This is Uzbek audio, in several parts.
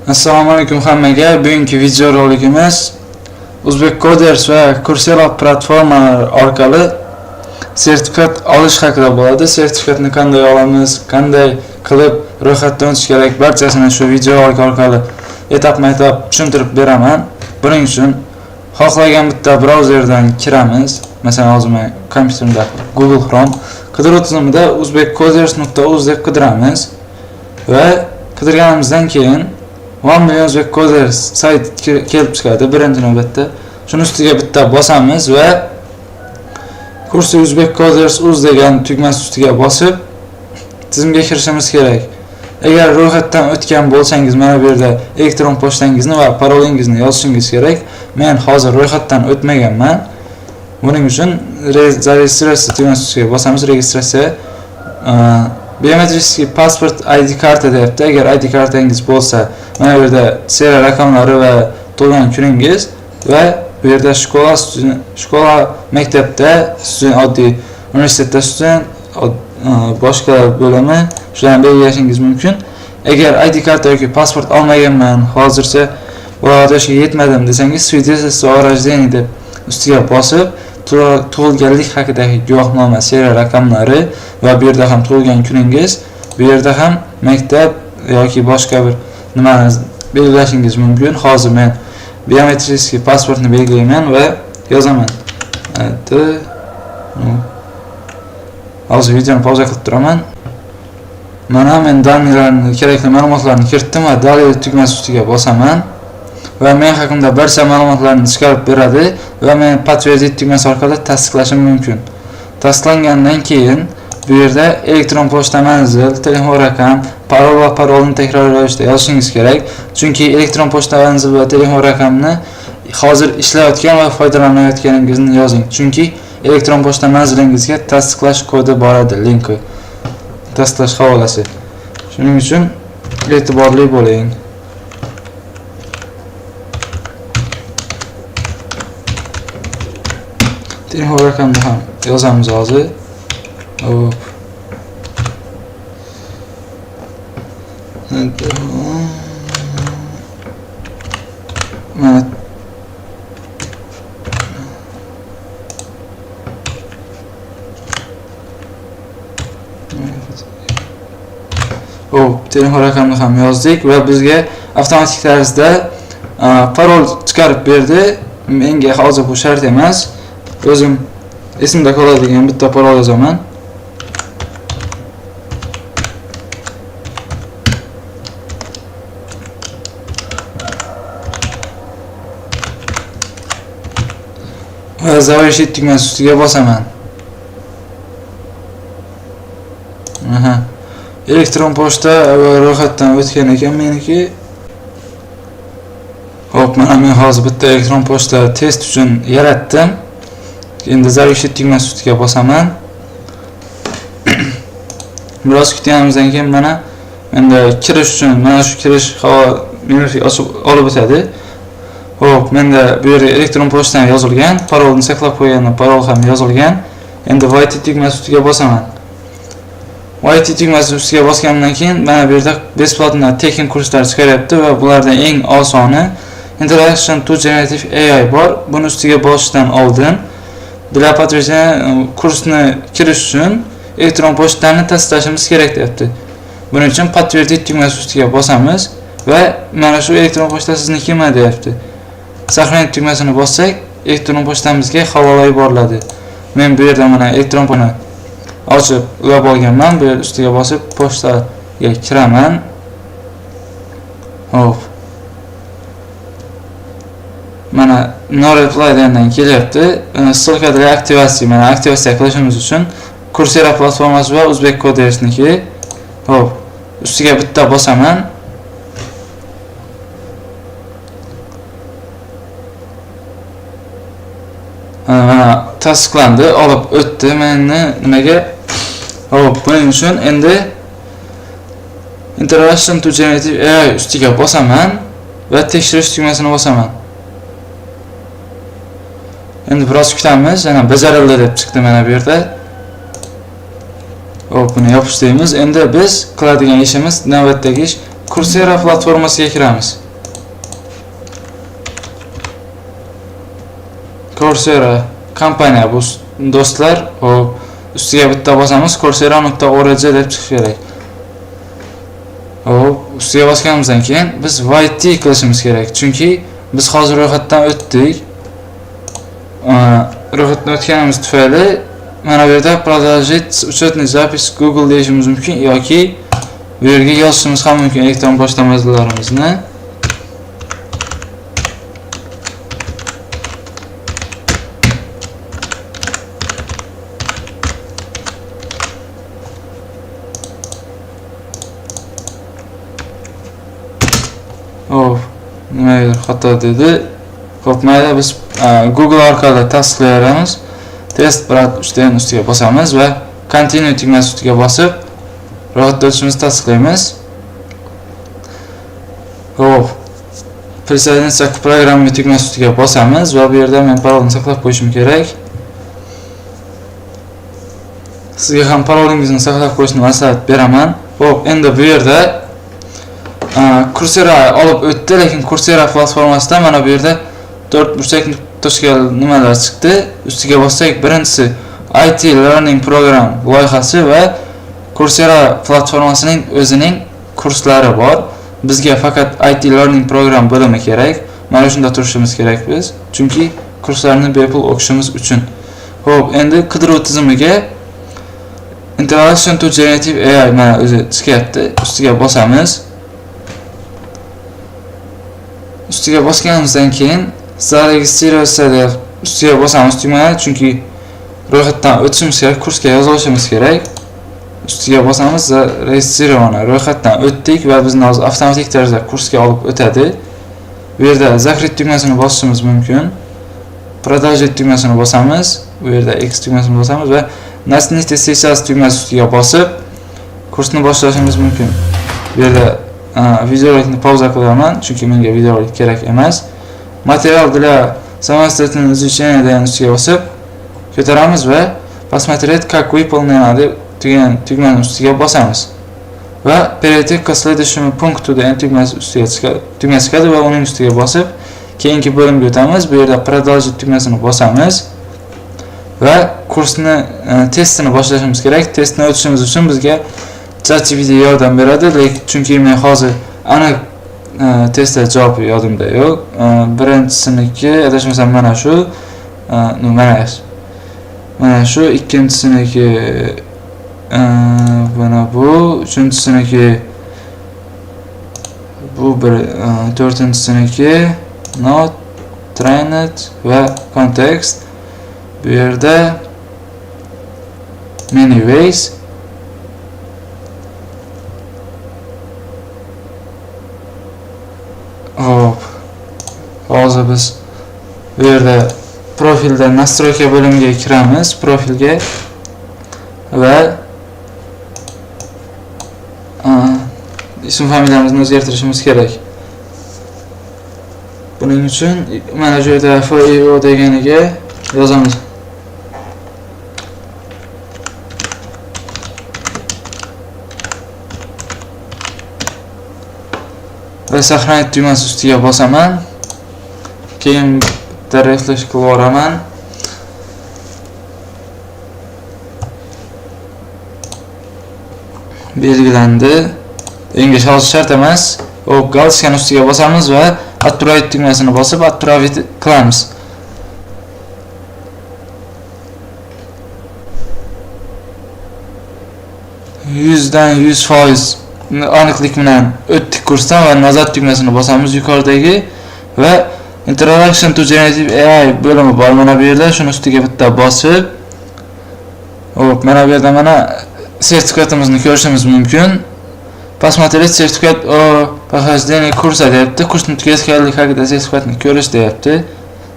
Assalomu alaykum hammaga. Bugungi video roligimiz Uzbek Coders va Coursera platformalari orqali sertifikat olish haqida bo'ladi. Sertifikatni qanday olamiz, qanday qilib ro'yxatdan o'tish kerak, barchasini shu video orqali etap-etap tushuntirib beraman. Buning uchun xohlagan bitta brauzerdan kiramiz. Masalan, hozir men kompyuterimda Google Chrome qidiruv tizimida uzbeccoders.uz deb qidiramiz va qidirganimizdan keyin 1 million Uzbek Coders sayt kelib chiqadi birinchi navbatda. Shuni ustiga bitta bosamiz va kursi Uzbek Coders uz degan tugmasi ustiga bosib tizimga kirishimiz kerak. Agar ro'yxatdan o'tgan bo'lsangiz, mana bu yerda elektron pochtangizni va parolingizni yozishingiz kerak. Men hozir ro'yxatdan o'tmaganman. Buning uchun registratsiya tugmasi ustiga bosamiz. Registratsiya biometrический pasport ID karta deyapti. Agar ID kartangiz bo'lsa, mana bu yerda serial raqamlari va tug'ilgan kuningiz va bu yerda shkola maktabda student, oddiy universitetda student, boshqa bo'limi shularni belgilashingiz mumkin. Agar ID karta yoki pasport olmaganman, hozircha viloyat yoshiga yetmadim desangiz, свидетельство о рождении deb ustiga bosib tug'ilganlik haqidagi guvohnoma serial raqamlari va bu yerda ham tug'ilgan kuningiz, bu yerda ham maktab yoki boshqa bir nimani belgilashingiz mumkin. Hozir men biometrический pasportni belgilayman va yozaman. Hozir videoni pauza qilib turaman. Mana men danlarni, kerakli ma'lumotlarni kiritdim va dalil tugmasi ustiga bosaman. Va men haqimda barcha ma'lumotlarni chiqarib beradi va men подтвердить tugmasi orqali tasdiqlashim mumkin. Tasdiqlangandan keyin bu yerda elektron pochta manzil, telefon raqam, parol va parolni takror ravishda yozishingiz kerak. Chunki elektron pochta manzil va telefon raqamni hozir ishlayotgan va foydalanayotganingizni yozing. Chunki elektron pochta manzilingizga tasdiqlash kodi boradi, linki. Tasdiqlash havolasi. Shuning uchun e'tiborli bo'ling. Telefon raqamni ham yozamiz hozir. Hop. Mana telefon raqamini ham yozdik va bizga avtomatik tarzda parol chiqarib berdi. Menga hozir bu shart emas. O'zim esimda qoladigan bitta parol yozaman. Va zavrshit tugmasi ustiga bosaman. Elektron pochta va ro'yxatdan o'tgan ekan meniki. Hop, mana men hozir bitta elektron pochta test uchun yaratdim. Endi zavrshit tugmasi ustiga bosaman. Biroz kutganimizdan keyin mana endi kirish uchun mana shu kirish menuni ochib olib o'tadi. Hop, menda bu yerda elektron pochtam yozilgan, parolni saqlab qo'yganman, parol ham yozilgan. Endi YT tugmasi ustiga bosaman. YT tugmasi ustiga bosgandan keyin mana bu yerda besplatno tekin kurslar chiqaryapti va bulardan eng osoni Introduction to Generative AI bor. Buni ustiga bosishdan oldin Для подтверждения kursni kirish uchun elektron pochtani tasdiqlashimiz kerak deyapti. Buning uchun подтвердить tugmasi ustiga bosamiz va mana shu elektron pochta siznikimi deyapti. Сохранить tugmasini bossak, elektron pochtamizga havola yuboriladi. Men bu yerda mana elektron pochtani ochib ulab olganman. Bu yer ustiga bosib pochtaga kiraman. Hop. Mana no reply degandan kelyapti. Ссылка для активации. Mana aktivatsiya qilishimiz uchun Coursera platformasi va Uzbek Codersniki. Hop, ustiga bitta bosaman. Mana tasdiqlandi, olib o'tdi meni nimaga. Hop, buning uchun endi Introduction to Generative AI ustiga bosaman va tekshirish tugmasini bosaman. Endi biroz kutamiz. Yana bajarildi deb chiqdi mana bu yerda. Hop, buni yopishtiramiz. Endi biz qiladigan ishimiz navbatdagi ish Coursera platformasiga kiramiz. Coursera kompaniya bu do'stlar, hop ustiga bitta bosamiz, coursera.org deb chiqishi kerak. Hop, ustiga bosganimizdan keyin biz YT qilishimiz kerak, chunki biz hozir ro'yxatdan o'tdik. Ro'yxatdan o'tganimiz tufayli mana bu yerda продолжить учетный запись Google deyishimiz mumkin yoki bu yerga yozishimiz ham mumkin elektron pochta manzillarimizni. Hop, nimadir xato dedi. Hop, mayli biz Google orqali tasdiqlaymiz. Test brat 3dan ustiga bosamiz va continue tugmasi ustiga bosib ro'yxatda o'tishimizni tasdiqlaymiz. Hop, присоединиться к программе tugmasi ustiga bosamiz va bu yerda men parolni saqlab qo'yishim kerak. Sizga ham parolingizni saqlab qo'yishni maslahat beraman. Hop, endi bu yerda Coursera olib o'tdi, lekin Coursera platformasida mana bu yerda 4 burchakli toshkal nimalar chiqdi. Ustiga bossak, birinchisi IT Learning Program loyihasi va Coursera platformasining o'zining kurslari bor. Bizga faqat IT Learning Program bo'limi kerak. Mana shunda turishimiz kerak biz, chunki kurslarni bepul o'qishimiz uchun. Xo'p, endi qidiruv tizimiga Introduction to Generative AI mana o'zi chiqyapti. Ustiga bosamiz. Ustiga bosganimizdan keyin zaregistrироваться deb ustiga bosamiz tugmani, chunki ro'yxatdan o'tishimiz kerak, kursga yozilishimiz kerak. Ustiga bosamiz, registrировано, ro'yxatdan o'tdik va bizni hozir avtomatik tarzda kursga olib o'tadi. Bu yerda закрыть tugmasini bosishimiz mumkin. Продолжить tugmasini bosamiz, bu yerda X tugmasini bosamiz va начните сейчас tugmasi ustiga bosib kursni boshlashimiz mumkin. Bu yerda videorolikni pauza qilaman, chunki menga videorolik kerak emas. Material для самостоятельного изучения degan ustiga bosib ko'taramiz va посмотреть как выполнено deb tugmani ustiga bosamiz. Va перейти к следующему пункту degan tugma chiqadi va uning ustiga bosib keyingi bo'limga o'tamiz. Bu yerda продолжить tugmasini bosamiz va kursni testini boshlashimiz kerak. Testni o'tishimiz uchun bizga ChatGPT yordam beradi, lekin chunki men hozir aniq testlar javobi yodimda yo'q. Birinchisiniki adashmasam mana shu, mana shu, ikkinchisiniki mana bu, uchinchisiniki bu, to'rtinchisiniki not, trained va context. Bu yerda many ways. Hop. Hozir biz bu yerda profilda настройка bo'limiga kiramiz, profilga va ism familiyamizni o'zgartirishimiz kerak. Buning uchun mana shu yerda FIO deganiga yozamiz. Va saqlanib tugmasi ustiga bosaman. Keyin bitta refresh qilib yuboraman. Belgilandi. English hozir shart emas. O galskan ustiga bosamiz va отправить tugmasini bosib отправить qilamiz. %dan 100% aniqlik bilan o'tdik kursdan va nazar tugmasini bosamiz yuqoridagi va Introduction to Generative AI bo'limi bor mana bu yerda. Shuni ustiga bitta bosib, hop, mana bu yerda mana sertifikatimizni ko'rishimiz mumkin. Посмотреть сертификат о прохождении kursa deyapti. Kursni tugatganlik haqida sertifikatni ko'rish deyapti.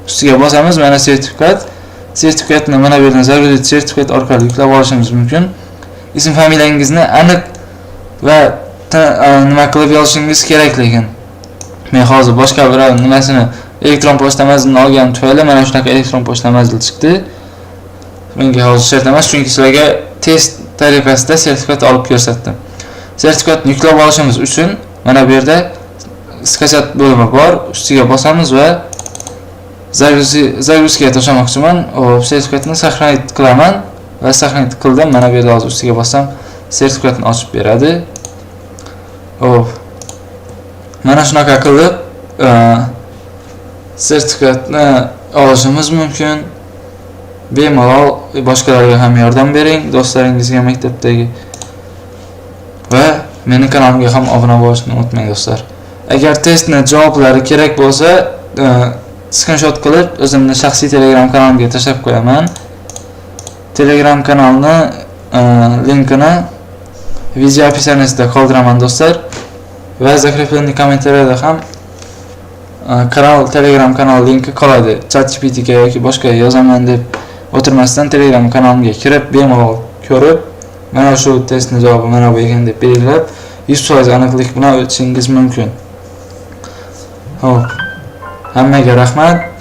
Ustiga bosamiz, mana sertifikat. Sertifikatni mana bu yerdan zaruriy sertifikat orqali yuklab olishimiz mumkin. Ism familiyangizni aniq va nima qilib yozishingiz kerak, lekin men hozir boshqa bir nimasini elektron pochta manzilini olganim tufayli mana shunaqa elektron pochta manzili chiqdi. Menga hozir shart emas, chunki sizlarga test tariqasida sertifikat olib ko'rsatdim. Sertifikatni yuklab olishimiz uchun Mana bu yerda skachat bo'limi bor. Ustiga bosamiz va загрузкаga tashlamoqchiman. Sertifikatni сохранить qilaman va сохранить qildim. Mana bu yerda hozir ustiga bossam, sertifikatni ochib beradi. Mana shunaqa qilib sertifikatni olishimiz mumkin. Bemalol boshqalarga ham yordam bering, do'stlaringizga maktabdagi va mening kanalimga ham obuna bo'lishni unutmang do'stlar. Agar testni javoblari kerak bo'lsa, screenshot qilib o'zimning shaxsiy Telegram kanalimga tashlab qo'yaman. Telegram kanalni linkini video описаниесida qoldiraman do'stlar. Va zakreplanish kommentariyada ham Telegram kanal linki qoladi. ChatGPTga yoki boshqa yozaman deb o'tirmasdan Telegram kanalimga kirib, bemalol ko'rib, mana shu testning javobi mana bu ekan deb belgilab, 100% aniqlik bilan o'tishingiz mumkin. Hammaga rahmat.